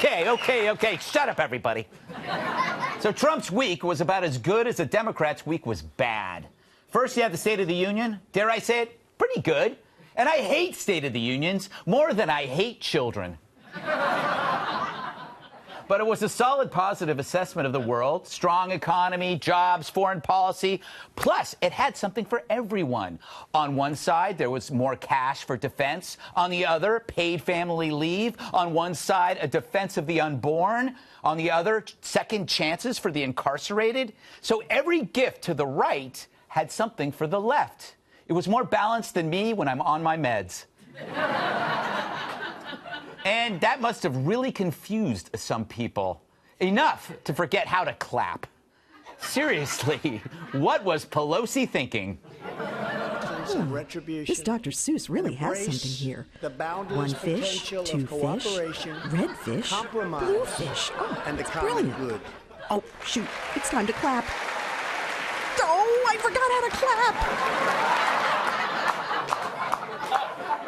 Okay. Shut up, everybody. So Trump's week was about as good as the Democrats' week was bad. First, you have the State of the Union. Dare I say it? Pretty good. And I hate State of the Unions more than I hate children. But it was a solid positive assessment of the world. Strong economy, jobs, foreign policy. Plus, it had something for everyone. On one side, there was more cash for defense. On the other, paid family leave. On one side, a defense of the unborn. On the other, second chances for the incarcerated. So every gift to the right had something for the left. It was more balanced than me when I'm on my meds. And that must have really confused some people. Enough to forget how to clap. Seriously, what was Pelosi thinking? This Dr. Seuss really has something here. One fish, two fish, red fish, blue fish. Oh, and that's brilliant. Good. Oh, shoot, it's time to clap. Oh, I forgot how to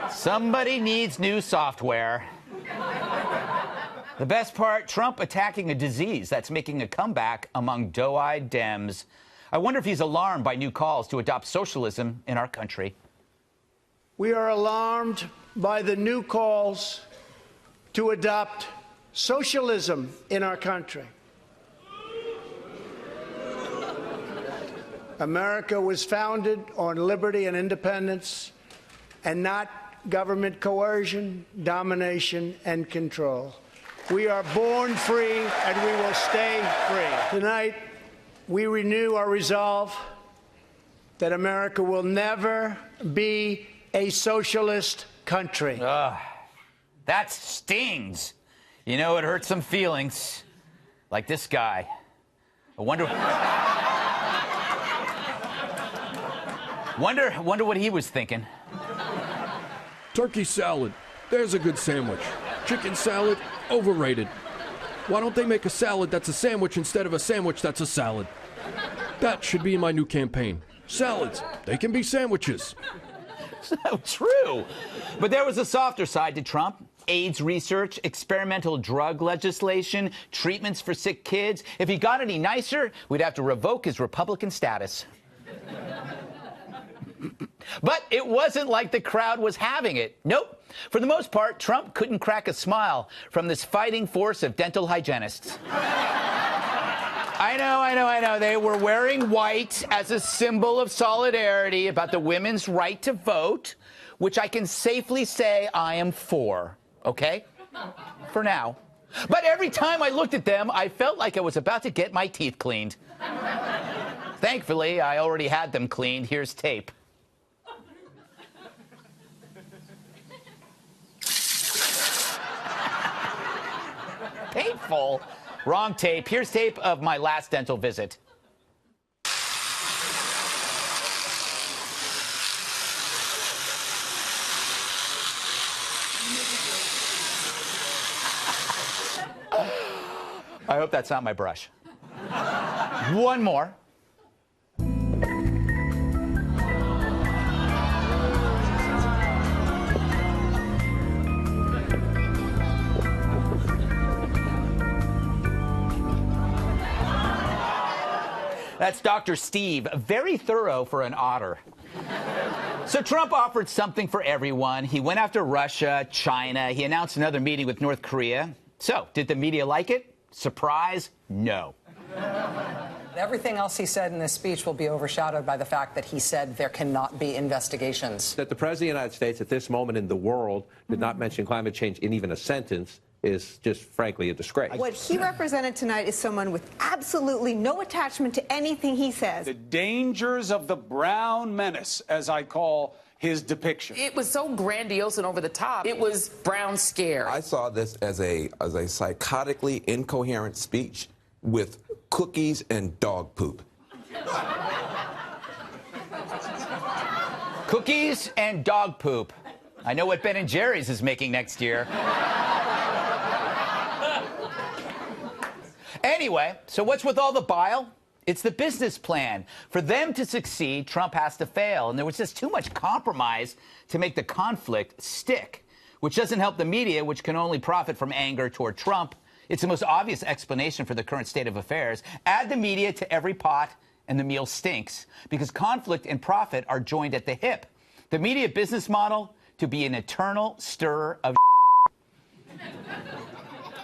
clap. Somebody needs new software. The best part, Trump attacking a disease that's making a comeback among doe-eyed Dems. I wonder if he's alarmed by new calls to adopt socialism in our country. We are alarmed by the new calls to adopt socialism in our country. America was founded on liberty and independence, and not government coercion, domination, and control. We are born free, and we will stay free. Tonight, we renew our resolve that America will never be a socialist country. That stings. You know, it hurts some feelings. Like this guy. I wonder what he was thinking. Turkey salad. There's a good sandwich. Chicken salad, overrated. Why don't they make a salad that's a sandwich instead of a sandwich that's a salad? That should be my new campaign. Salads, they can be sandwiches. So true. But there was a softer side to Trump. AIDS research, experimental drug legislation, treatments for sick kids. If he got any nicer, we'd have to revoke his Republican status. But it wasn't like the crowd was having it. Nope. For the most part, Trump couldn't crack a smile from this fighting force of dental hygienists. I know. They were wearing white as a symbol of solidarity about the women's right to vote, which I can safely say I am for, okay? For now. But every time I looked at them, I felt like I was about to get my teeth cleaned. Thankfully, I already had them cleaned. Here's tape. Painful. Wrong tape. Here's tape of my last dental visit. I hope that's not my brush. One more. That's Dr. Steve, very thorough for an otter. So Trump offered something for everyone. He went after Russia, China. He announced another meeting with North Korea. So, did the media like it? Surprise? No. Everything else he said in this speech will be overshadowed by the fact that he said there cannot be investigations. That the President of the United States at this moment in the world did not mention climate change in even a sentence is just, frankly, a disgrace. What he represented tonight is someone with absolutely no attachment to anything he says. The dangers of the brown menace, as I call his depiction. It was so grandiose and over the top. It was brown scare. I saw this as a psychotically incoherent speech with cookies and dog poop. Cookies and dog poop. I know what Ben & Jerry's is making next year. Anyway, so what's with all the bile? It's the business plan. For them to succeed, Trump has to fail. And there was just too much compromise to make the conflict stick, which doesn't help the media, which can only profit from anger toward Trump It's the most obvious explanation for the current state of affairs. Add the media to every pot, and the meal stinks, because conflict and profit are joined at the hip. The media business model to be an eternal stirrer of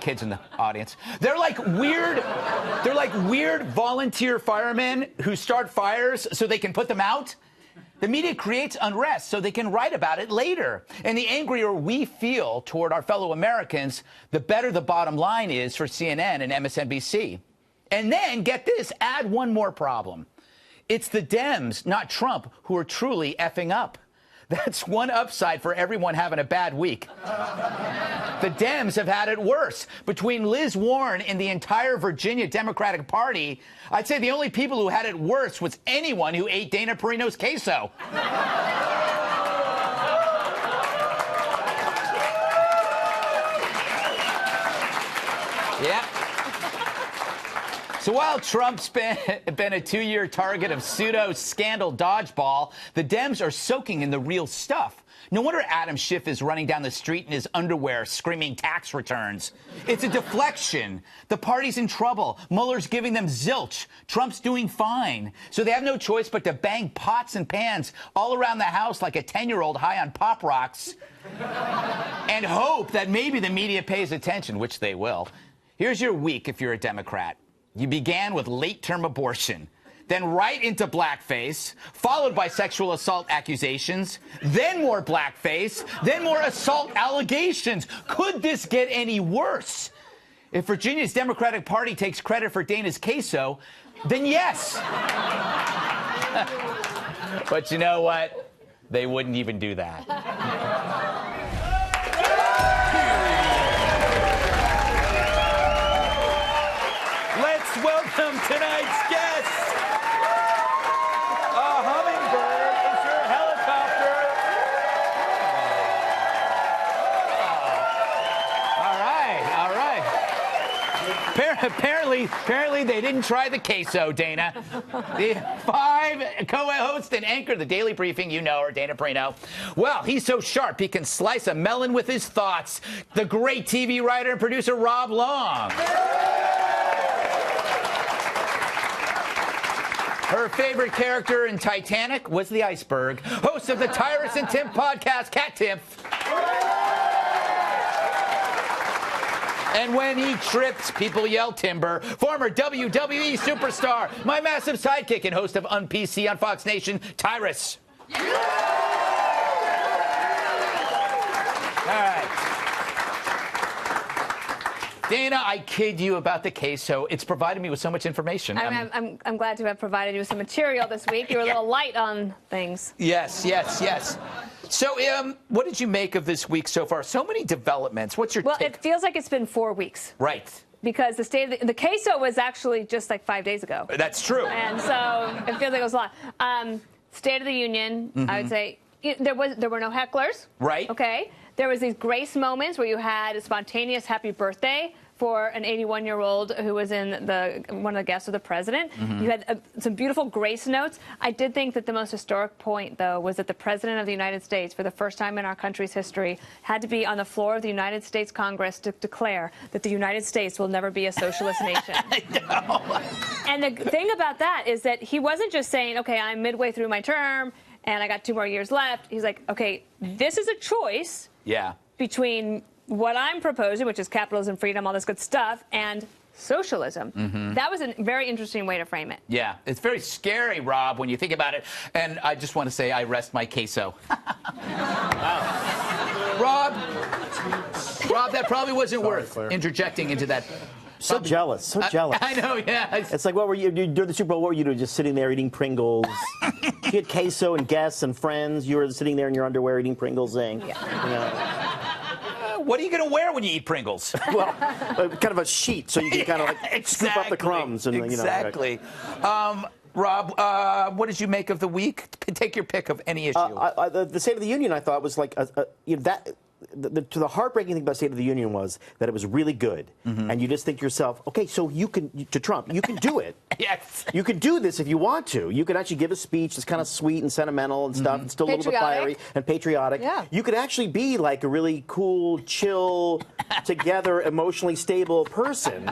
kids in the audience. They're like weird volunteer firemen who start fires so they can put them out. The media creates unrest so they can write about it later. And the angrier we feel toward our fellow Americans, the better the bottom line is for CNN and MSNBC. And then, get this, add one more problem. It's the Dems, not Trump, who are truly effing up. That's one upside for everyone having a bad week. The Dems have had it worse. Between Liz Warren and the entire Virginia Democratic Party, I'd say the only people who had it worse was anyone who ate Dana Perino's queso. Yeah. So while Trump's been a 2-year target of pseudo-scandal dodgeball, the Dems are soaking in the real stuff. No wonder Adam Schiff is running down the street in his underwear screaming tax returns. It's a deflection. The party's in trouble. Mueller's giving them zilch. Trump's doing fine. So they have no choice but to bang pots and pans all around the house like a 10-year-old high on Pop Rocks and hope that maybe the media pays attention, which they will. Here's your week if you're a Democrat. You began with late-term abortion, then right into blackface, followed by sexual assault accusations, then more blackface, then more assault allegations. Could this get any worse? If Virginia's Democratic Party takes credit for Dana's queso, then yes. But you know what? They wouldn't even do that. Welcome tonight's guest. A hummingbird is your helicopter. All right. Apparently they didn't try the queso, Dana. The 5 co-host and anchor of the Daily Briefing, you know her, Dana Perino. Well, he's so sharp he can slice a melon with his thoughts. The great TV writer and producer Rob Long. Her favorite character in Titanic was the iceberg. Host of the Tyrus and Tim podcast, Cat Tiff. And when he trips, people yell timber. Former WWE superstar, my massive sidekick and host of Un-PC on Fox Nation, Tyrus. All right. Dana, I kid you about the queso. It's provided me with so much information. I'm glad to have provided you with some material this week. You were a little light on things. Yes. So, what did you make of this week so far? So many developments. What's your take? It feels like it's been 4 weeks. Right. Because the queso was actually just like 5 days ago. That's true. And so it feels like it was a lot. State of the Union, I would say, there were no hecklers. Right. Okay. There was these grace moments where you had a spontaneous happy birthday for an 81-year-old who was in one of the guests of the president. You had some beautiful grace notes. I did think that the most historic point, though, was that the president of the United States, for the first time in our country's history, had to be on the floor of the United States Congress to declare that the United States will never be a socialist nation. I know. And the thing about that is that he wasn't just saying, okay, I'm midway through my term and I got 2 more years left. He's like, okay, this is a choice between what I'm proposing, which is capitalism, freedom, all this good stuff, and socialism. That was a very interesting way to frame it. Yeah, it's very scary, Rob, when you think about it. And I just want to say I rest my queso. Rob, that probably wasn't worth interjecting into that. So jealous. I know, yeah. It's like, what were you during the Super Bowl? What were you doing? Just sitting there eating Pringles? You had queso and guests and friends. You were sitting there in your underwear eating Pringles, saying, you know. What are you going to wear when you eat Pringles? Well, kind of a sheet, so you can kind of like scoop up the crumbs. And, exactly. Rob, what did you make of the week? Take your pick of any issue. The State of the Union, I thought, was like that. the heartbreaking thing about State of the Union was that it was really good, and you just think to yourself, okay, so you can, to Trump, you can do it. Yes. You can do this if you want to. You can actually give a speech that's kind of sweet and sentimental and stuff, and still a little bit fiery and patriotic. Yeah. You could actually be like a really cool, chill, together, emotionally stable person.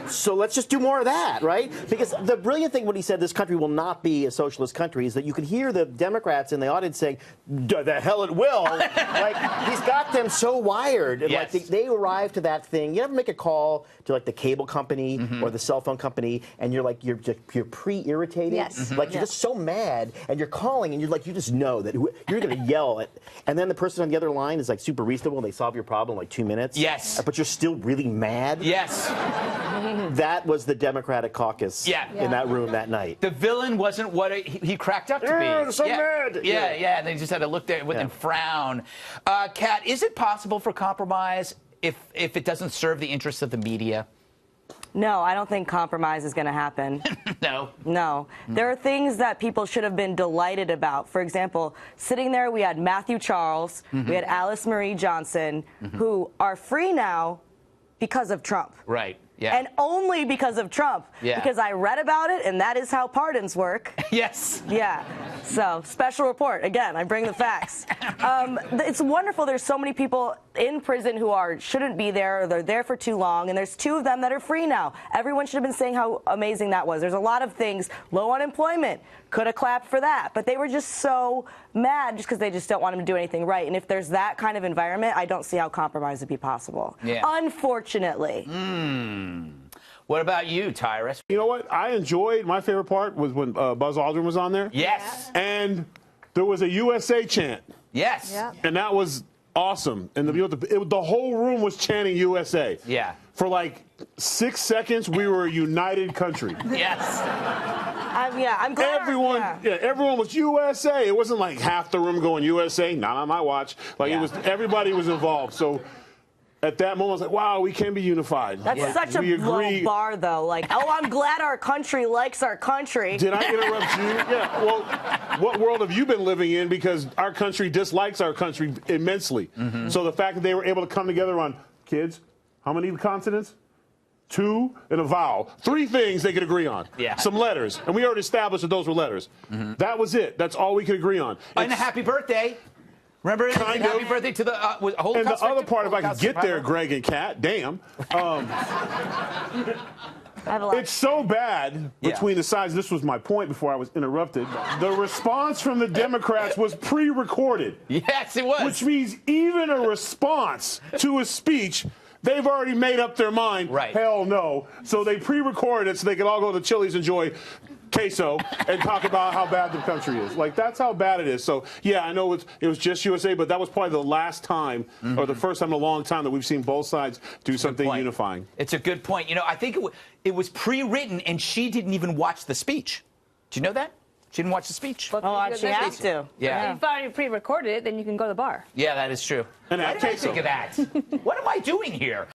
So let's just do more of that, right? Because the brilliant thing when he said this country will not be a socialist country is that you could hear the Democrats in the audience saying, the hell it will. Like, he's got them so wired. And Yes. like they arrive to that thing. You ever make a call to like the cable company or the cell phone company and you're like, you're pre-irritated? Yes. Like you're just so mad and you're calling and you're like, you just know that you're going to yell at, and then the person on the other line is like super reasonable and they solve your problem in like 2 minutes. Yes. But you're still really mad. Yes. That was the Democratic caucus in that room that night. The villain wasn't what he cracked up to be. Yeah, so mad. Yeah. And they just had to look there and frown. Kat, is it possible for compromise if it doesn't serve the interests of the media? No, I don't think compromise is going to happen. No. No. There are things that people should have been delighted about. For example, sitting there, we had Matthew Charles, we had Alice Marie Johnson, who are free now because of Trump. Right. Yeah. And only because of Trump. Yeah. Because I read about it, and that is how pardons work. Yes. Yeah. So, special report. Again, I bring the facts. It's wonderful. There's so many people in prison who shouldn't be there, or they're there for too long, and there's 2 of them that are free now. Everyone should have been saying how amazing that was. There's a lot of things. Low unemployment. Could have clapped for that. But they were just so mad just because they just don't want him to do anything right. And if there's that kind of environment, I don't see how compromise would be possible. Yeah. Unfortunately. What about you, Tyrus? You know what? I enjoyed, my favorite part was when Buzz Aldrin was on there. Yes. And there was a USA chant. Yes. Yeah. And that was awesome. And the whole room was chanting USA. Yeah. For like 6 seconds, we were a united country. Yes. I'm glad. Everyone was USA. It wasn't like half the room going USA, not on my watch. Like it was, everybody was involved. So at that moment, I was like, wow, we can be unified. That's such a low bar, though. Like, oh, I'm glad our country likes our country. Did I interrupt you? Yeah. Well, what world have you been living in? Because our country dislikes our country immensely. So the fact that they were able to come together on, kids, how many consonants? 2 and a vowel. 3 things they could agree on. Yeah. Some letters. And we already established that those were letters. That was it. That's all we could agree on. And a happy birthday. Remember, happy birthday to the whole. And the other part, if I could get there, Greg and Kat, damn. It's so bad between the sides. This was my point before I was interrupted. The response from the Democrats was pre-recorded. Yes, it was. Which means even a response to a speech, they've already made up their mind. Right. Hell no. So they pre-recorded it so they could all go to Chili's, enjoy queso, and talk about how bad the country is. Like, that's how bad it is. So, yeah, I know it was just USA, but that was probably the last time or the first time in a long time that we've seen both sides do something unifying. It's a good point. You know, I think it was pre-written, and she didn't even watch the speech. Do you know that? She didn't watch the speech. Oh, she has to. Yeah. If you've already pre-recorded it, then you can go to the bar. Yeah, that is true. And Why did I think of that? What am I doing here?